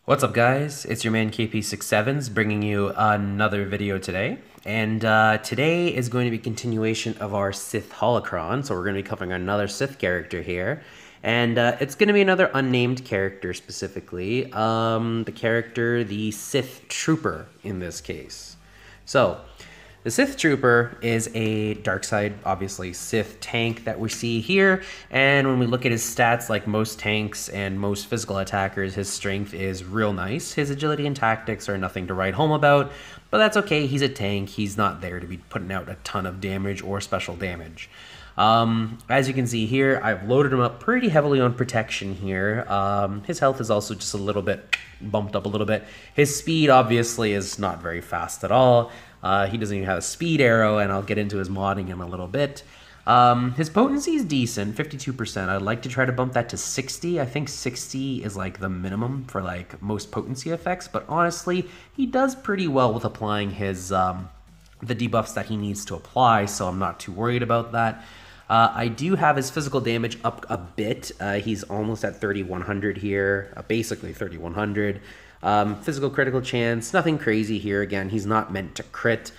What's up, guys? It's your man KP67s bringing you another video today. And today is going to be a continuation of our Sith Holocron. So we're going to be covering another Sith character here. And it's going to be another unnamed character specifically. The Sith Trooper in this case. So the Sith Trooper is a dark side, obviously, Sith tank that we see here. And when we look at his stats, like most tanks and most physical attackers, his strength is real nice. His agility and tactics are nothing to write home about, but that's okay. He's a tank. He's not there to be putting out a ton of damage or special damage. As you can see here, I've loaded him up pretty heavily on protection here. His health is also just a little bit bumped up a little bit. His speed obviously is not very fast at all. He doesn't even have a speed arrow, and I'll get into his modding in a little bit. His potency is decent, 52%. I'd like to try to bump that to 60. I think 60 is like the minimum for like most potency effects, but honestly, he does pretty well with applying his the debuffs that he needs to apply, so I'm not too worried about that. I do have his physical damage up a bit. He's almost at 3100 here, basically 3100. Physical critical chance, nothing crazy here. Again, he's not meant to crit.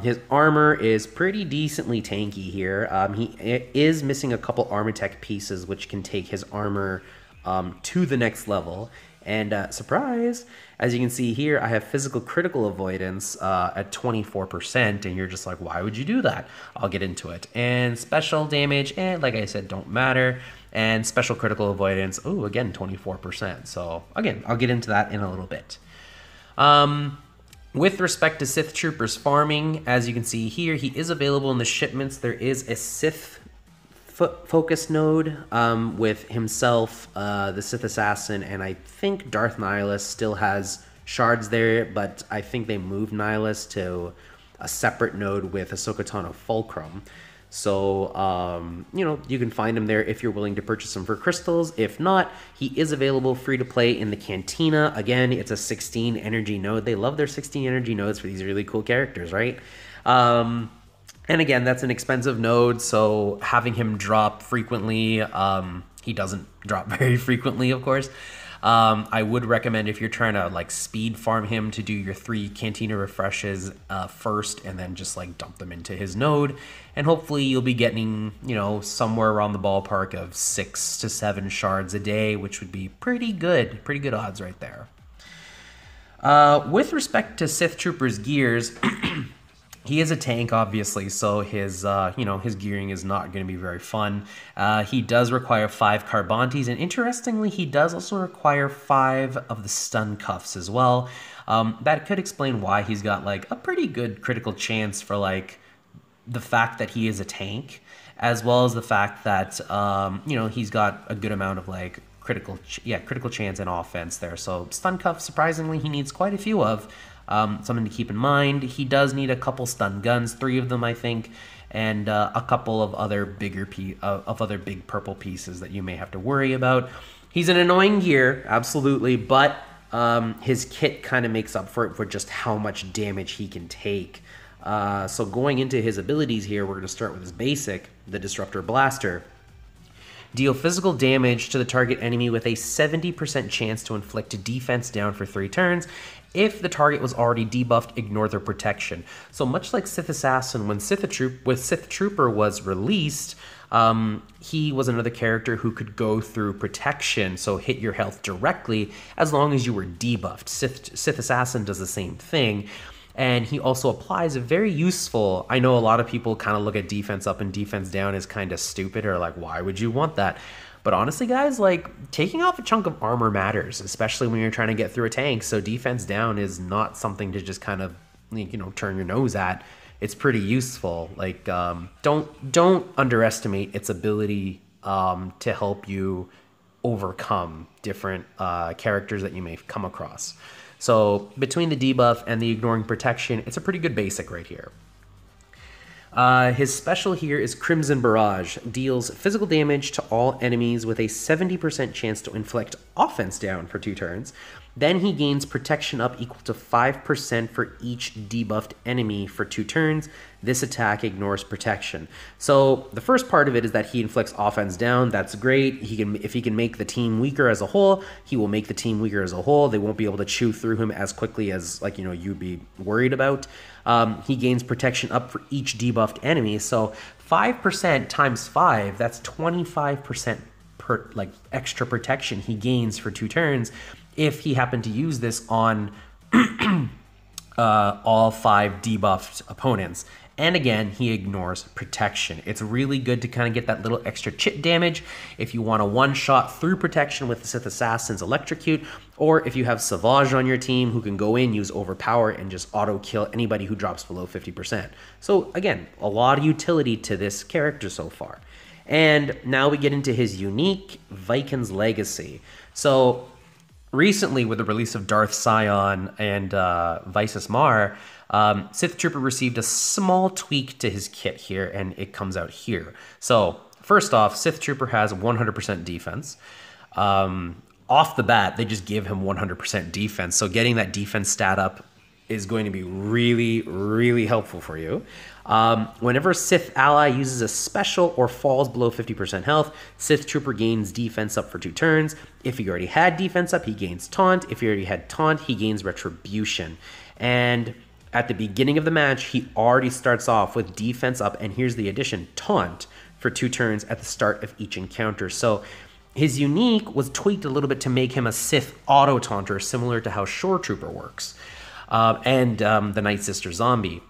His armor is pretty decently tanky here. He is missing a couple armor tech pieces, which can take his armor to the next level. And surprise, as you can see here, I have physical critical avoidance at 24%, and you're just like, why would you do that? I'll get into it. And special damage, and like I said, don't matter. And special critical avoidance, oh, again, 24%. So again, I'll get into that in a little bit. With respect to Sith Troopers farming, as you can see here, he is available in the shipments. There is a sith-focused node with himself, the Sith Assassin, and I think Darth Nihilus still has shards there, but I think they moved Nihilus to a separate node with Ahsoka Tano Fulcrum. So, you know, you can find him there if you're willing to purchase him for crystals. If not, he is available free to play in the Cantina. Again, it's a 16 energy node. They love their 16 energy nodes for these really cool characters, right? And again, that's an expensive node, so having him drop frequently, he doesn't drop very frequently, of course. I would recommend, if you're trying to like speed farm him, to do your 3 Cantina refreshes first, and then just like dump them into his node, and hopefully you'll be getting, you know, somewhere around the ballpark of 6 to 7 shards a day, which would be pretty good odds right there. With respect to Sith Trooper's gears, he is a tank, obviously, so his, you know, his gearing is not going to be very fun. He does require 5 Carbantes, and interestingly, he does also require 5 of the stun cuffs as well. That could explain why he's got, like, a pretty good critical chance for, like, the fact that he is a tank, as well as the fact that, you know, he's got a good amount of, like, critical chance and offense there. So stun cuffs, surprisingly, he needs quite a few of. Something to keep in mind. He does need a couple stun guns, 3 of them, I think, and a couple of other other big purple pieces that you may have to worry about. He's an annoying gear, absolutely, but his kit kind of makes up for it for just how much damage he can take. So going into his abilities here, we're going to start with his basic, the Disruptor Blaster. Deal physical damage to the target enemy with a 70% chance to inflict defense down for 3 turns. If the target was already debuffed, ignore their protection. So much like Sith Assassin, when Sith Trooper was released, he was another character who could go through protection, so hit your health directly as long as you were debuffed. Sith Assassin does the same thing. And he also applies a very useful, I know a lot of people kind of look at defense up and defense down as kind of stupid, or like, why would you want that? But honestly, guys, like, taking off a chunk of armor matters, especially when you're trying to get through a tank. So defense down is not something to just kind of, you know, turn your nose at. It's pretty useful. Like, don't underestimate its ability to help you overcome different characters that you may come across. So between the debuff and the ignoring protection, it's a pretty good basic right here. His special here is Crimson Barrage. Deals physical damage to all enemies with a 70% chance to inflict offense down for 2 turns. Then he gains protection up equal to 5% for each debuffed enemy for 2 turns. This attack ignores protection. So the first part of it is that he inflicts offense down. That's great. If he can make the team weaker as a whole, he will make the team weaker as a whole. They won't be able to chew through him as quickly as, like, you know, you'd be worried about. He gains protection up for each debuffed enemy. So 5% times 5, that's 25% per, like, extra protection he gains for 2 turns if he happened to use this on all 5 debuffed opponents. And again, he ignores protection. It's really good to kind of get that little extra chip damage if you want to one-shot through protection with the Sith Assassin's Electrocute, or if you have SWGOH on your team who can go in, use Overpower, and just auto-kill anybody who drops below 50%. So again, a lot of utility to this character so far. And now we get into his unique Viking's Legacy. So recently, with the release of Darth Traya and Visus Mar, Sith Trooper received a small tweak to his kit here, and it comes out here. So first off, Sith Trooper has 100% defense. Off the bat, they just give him 100% defense. So getting that defense stat up is going to be really, really helpful for you. Whenever a Sith ally uses a special or falls below 50% health, Sith Trooper gains defense up for 2 turns. If he already had defense up, he gains taunt. If he already had taunt, he gains retribution. And at the beginning of the match, he already starts off with defense up, and here's the addition, taunt, for 2 turns at the start of each encounter. So his unique was tweaked a little bit to make him a Sith auto-taunter, similar to how Shore Trooper works, and the Night Sister Zombie.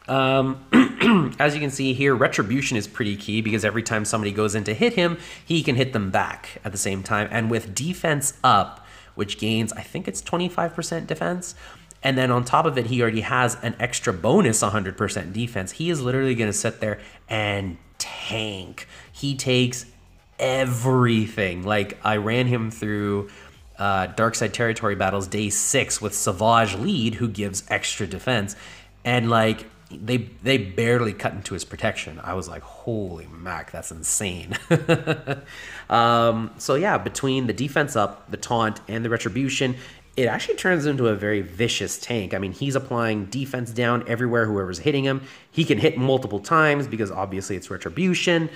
As you can see here, retribution is pretty key because every time somebody goes in to hit him, he can hit them back at the same time. And with defense up, which gains, I think it's 25% defense, and then on top of it, he already has an extra bonus 100% defense. He is literally going to sit there and tank. He takes everything. Like, I ran him through Dark Side Territory battles day 6 with SWGOH lead, who gives extra defense, and like they barely cut into his protection. I was like, holy mac, that's insane. So yeah, between the defense up, the taunt, and the retribution, it actually turns into a very vicious tank. I mean, he's applying defense down everywhere whoever's hitting him. He can hit multiple times because obviously it's retribution.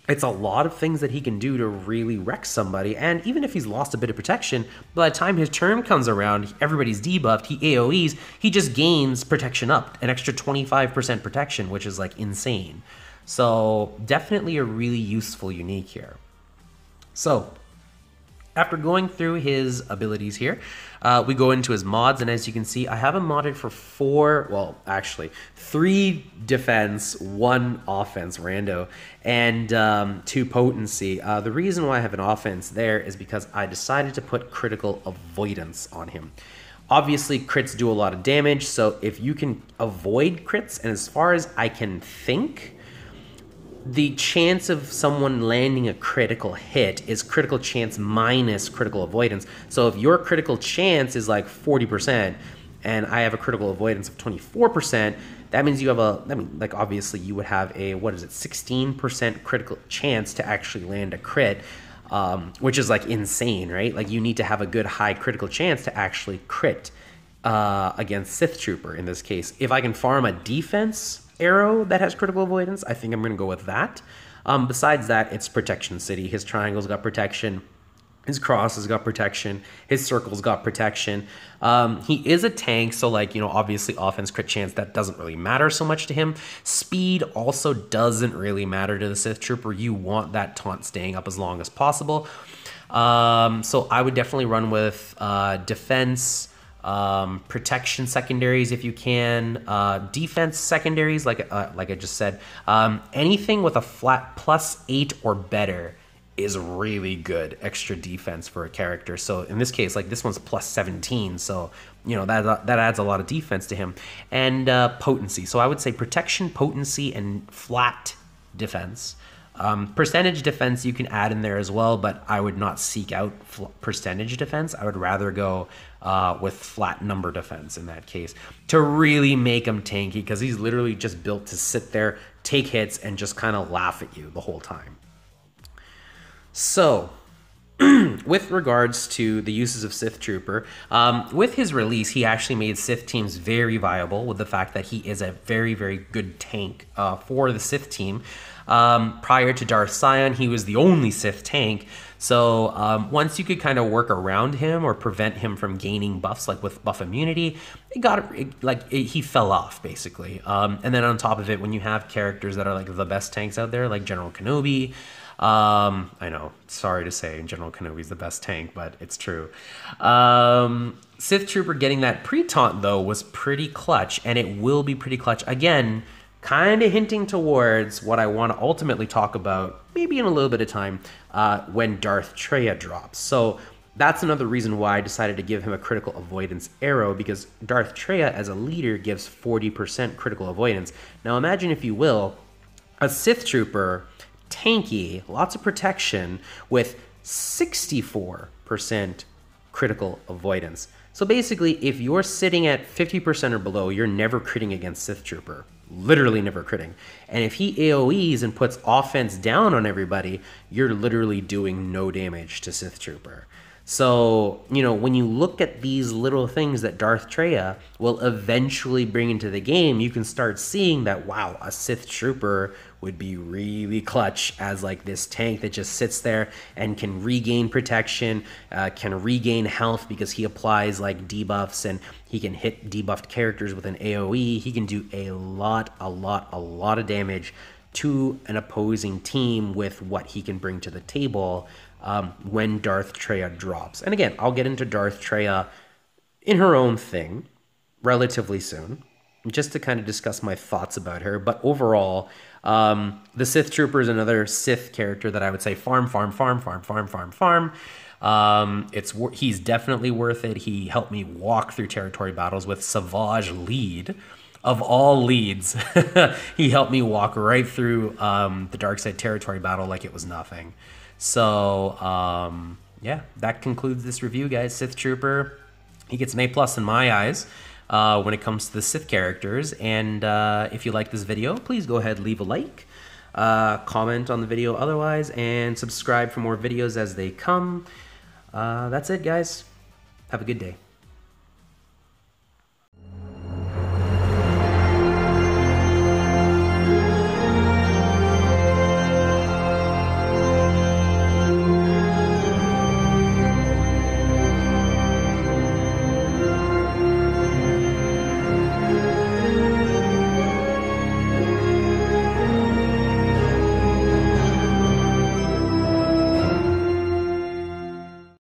It's a lot of things that he can do to really wreck somebody. And even if he's lost a bit of protection, by the time his turn comes around, everybody's debuffed, he AoEs, he just gains protection up, an extra 25% protection, which is like insane. So definitely a really useful unique here. So after going through his abilities here, we go into his mods, and as you can see, I have him modded for 3 defense, 1 offense, rando, and 2 potency. The reason why I have an offense there is because I decided to put critical avoidance on him. Obviously, crits do a lot of damage, so if you can avoid crits, and as far as I can think, the chance of someone landing a critical hit is critical chance minus critical avoidance. So if your critical chance is like 40% and I have a critical avoidance of 24%, that means you have like obviously you would have a, 16% critical chance to actually land a crit, which is like insane, right? Like you need to have a good high critical chance to actually crit against Sith Trooper in this case. If I can farm a defense arrow that has critical avoidance, I think I'm going to go with that. Besides that, it's Protection City. His triangle's got protection. His cross has got protection. His circle's got protection. He is a tank, so like, you know, obviously offense crit chance, that doesn't really matter so much to him. Speed also doesn't really matter to the Sith Trooper. You want that taunt staying up as long as possible. So I would definitely run with defense, protection secondaries if you can, defense secondaries like I just said. Anything with a flat +8 or better is really good extra defense for a character. So in this case, like this one's +17, so you know that adds a lot of defense to him. And potency, so I would say protection, potency, and flat defense. Percentage defense you can add in there as well, but I would not seek out percentage defense. I would rather go with flat number defense in that case to really make him tanky, because he's literally just built to sit there, take hits, and just kind of laugh at you the whole time. So with regards to the uses of Sith Trooper, with his release, he actually made Sith teams very viable with the fact that he is a very, very good tank for the Sith team. Prior to Darth Sion, he was the only Sith tank. So once you could kind of work around him or prevent him from gaining buffs, like with buff immunity, he fell off basically. And then on top of it, when you have characters that are like the best tanks out there, like General Kenobi, I know, sorry to say, General Kenobi's the best tank, but it's true. Sith Trooper getting that pre-taunt though was pretty clutch, and it will be pretty clutch again. Kind of hinting towards what I want to ultimately talk about, maybe in a little bit of time, when Darth Traya drops. So that's another reason why I decided to give him a critical avoidance arrow, because Darth Traya as a leader gives 40% critical avoidance. Now imagine, if you will, a Sith Trooper, tanky, lots of protection, with 64% critical avoidance. So basically, if you're sitting at 50% or below, you're never critting against Sith Trooper. Literally never critting. And if he AoEs and puts offense down on everybody, you're literally doing no damage to Sith Trooper. So, you know, when you look at these little things that Darth Traya will eventually bring into the game, you can start seeing that, wow, a Sith Trooper would be really clutch as like this tank that just sits there and can regain protection, can regain health because he applies like debuffs, and he can hit debuffed characters with an AoE. He can do a lot of damage to an opposing team with what he can bring to the table when Darth Traya drops. And again, I'll get into Darth Traya in her own thing relatively soon, just to kind of discuss my thoughts about her. But overall, the Sith Trooper is another Sith character that I would say farm. He's definitely worth it. He helped me walk through territory battles with Savage lead. Of all leads, he helped me walk right through the dark side territory battle like it was nothing. So, yeah, that concludes this review, guys. Sith Trooper, he gets an A+ in my eyes when it comes to the Sith characters. And if you like this video, please go ahead, leave a like, comment on the video otherwise, and subscribe for more videos as they come. That's it, guys. Have a good day.